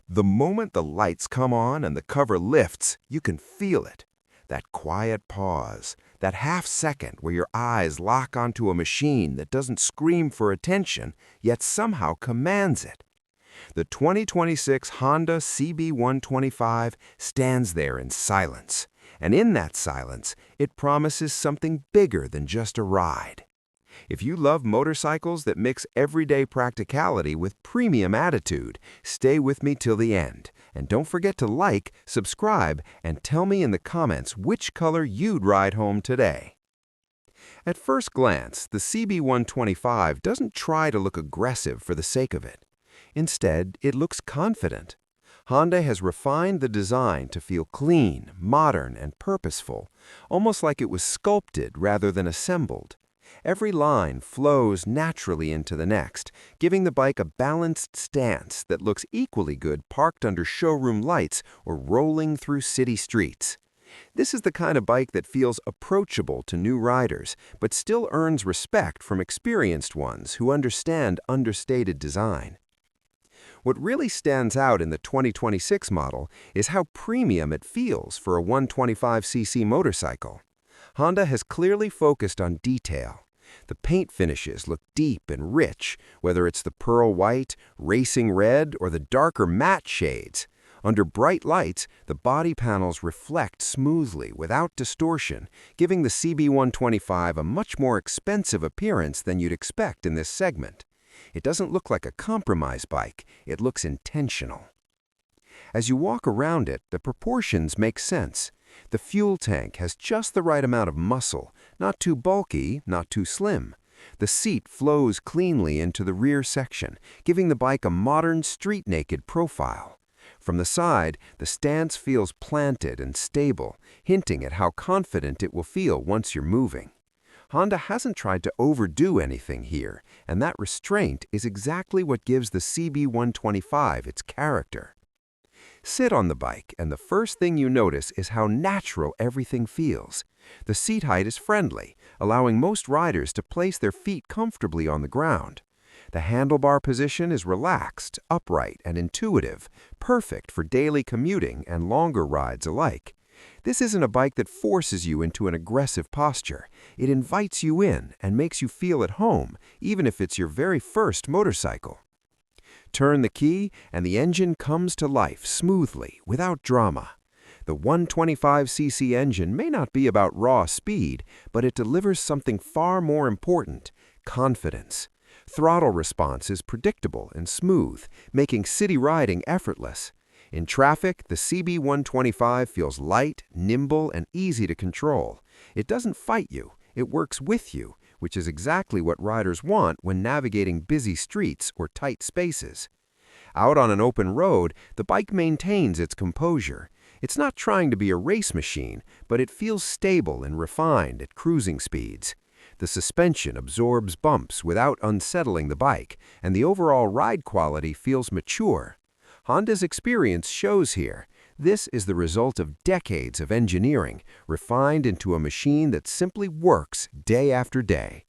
The moment the lights come on and the cover lifts, you can feel it. That quiet pause, that half second where your eyes lock onto a machine that doesn't scream for attention, yet somehow commands it. The 2026 Honda CB125 stands there in silence, and in that silence, it promises something bigger than just a ride. If you love motorcycles that mix everyday practicality with premium attitude, stay with me till the end. And don't forget to like, subscribe, and tell me in the comments which color you'd ride home today. At first glance, the CB125 doesn't try to look aggressive for the sake of it. Instead, it looks confident. Honda has refined the design to feel clean, modern, and purposeful, almost like it was sculpted rather than assembled. Every line flows naturally into the next, giving the bike a balanced stance that looks equally good parked under showroom lights or rolling through city streets. This is the kind of bike that feels approachable to new riders, but still earns respect from experienced ones who understand understated design. What really stands out in the 2026 model is how premium it feels for a 125cc motorcycle. Honda has clearly focused on detail. The paint finishes look deep and rich, whether it's the pearl white, racing red, or the darker matte shades. Under bright lights, the body panels reflect smoothly without distortion, giving the CB125 a much more expensive appearance than you'd expect in this segment. It doesn't look like a compromise bike, it looks intentional. As you walk around it, the proportions make sense. The fuel tank has just the right amount of muscle, not too bulky, not too slim. The seat flows cleanly into the rear section, giving the bike a modern street-naked profile. From the side, the stance feels planted and stable, hinting at how confident it will feel once you're moving. Honda hasn't tried to overdo anything here, and that restraint is exactly what gives the CB125 its character. Sit on the bike, and the first thing you notice is how natural everything feels. The seat height is friendly, allowing most riders to place their feet comfortably on the ground. The handlebar position is relaxed, upright, and intuitive, perfect for daily commuting and longer rides alike. This isn't a bike that forces you into an aggressive posture. It invites you in and makes you feel at home, even if it's your very first motorcycle. Turn the key, and the engine comes to life smoothly, without drama. The 125cc engine may not be about raw speed, but it delivers something far more important: confidence. Throttle response is predictable and smooth, making city riding effortless. In traffic, the CB125 feels light, nimble, and easy to control. It doesn't fight you, it works with you, which is exactly what riders want when navigating busy streets or tight spaces. Out on an open road, the bike maintains its composure. It's not trying to be a race machine, but it feels stable and refined at cruising speeds. The suspension absorbs bumps without unsettling the bike, and the overall ride quality feels mature. Honda's experience shows here. This is the result of decades of engineering, refined into a machine that simply works day after day.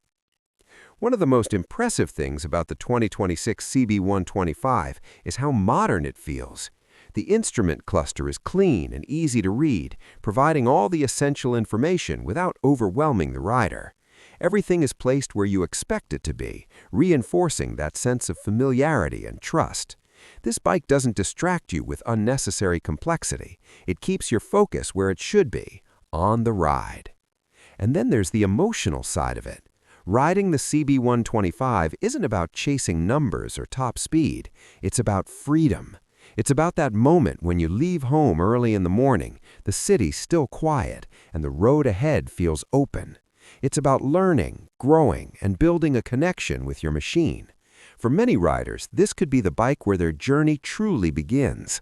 One of the most impressive things about the 2026 CB125 is how modern it feels. The instrument cluster is clean and easy to read, providing all the essential information without overwhelming the rider. Everything is placed where you expect it to be, reinforcing that sense of familiarity and trust. This bike doesn't distract you with unnecessary complexity. It keeps your focus where it should be, on the ride. And then there's the emotional side of it. Riding the CB125 isn't about chasing numbers or top speed. It's about freedom. It's about that moment when you leave home early in the morning, the city's still quiet, and the road ahead feels open. It's about learning, growing, and building a connection with your machine. For many riders, this could be the bike where their journey truly begins.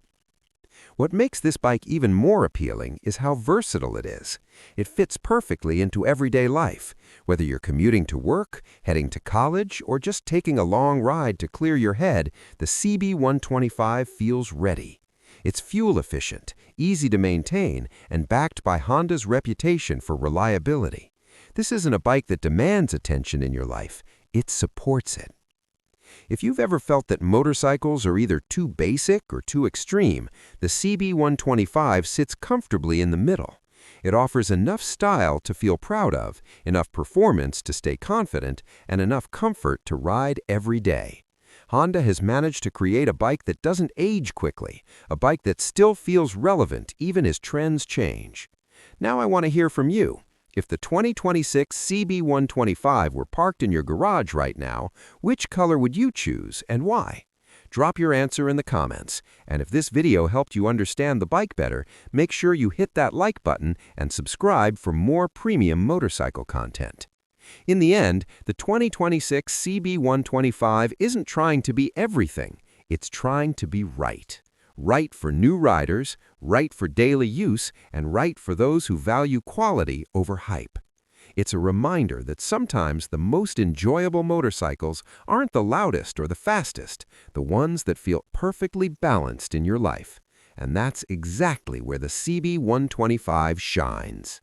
What makes this bike even more appealing is how versatile it is. It fits perfectly into everyday life, whether you're commuting to work, heading to college, or just taking a long ride to clear your head. The CB125 feels ready. It's fuel efficient, easy to maintain, and backed by Honda's reputation for reliability. This isn't a bike that demands attention in your life, it supports it. If you've ever felt that motorcycles are either too basic or too extreme, the CB125 sits comfortably in the middle. It offers enough style to feel proud of, enough performance to stay confident, and enough comfort to ride every day. Honda has managed to create a bike that doesn't age quickly, a bike that still feels relevant even as trends change. Now I want to hear from you. If the 2026 CB125 were parked in your garage right now, which color would you choose and why? Drop your answer in the comments. And if this video helped you understand the bike better, make sure you hit that like button and subscribe for more premium motorcycle content. In the end, the 2026 CB125 isn't trying to be everything. It's trying to be right. Right for new riders, right for daily use, and right for those who value quality over hype. It's a reminder that sometimes the most enjoyable motorcycles aren't the loudest or the fastest, the ones that feel perfectly balanced in your life. And that's exactly where the CB125 shines.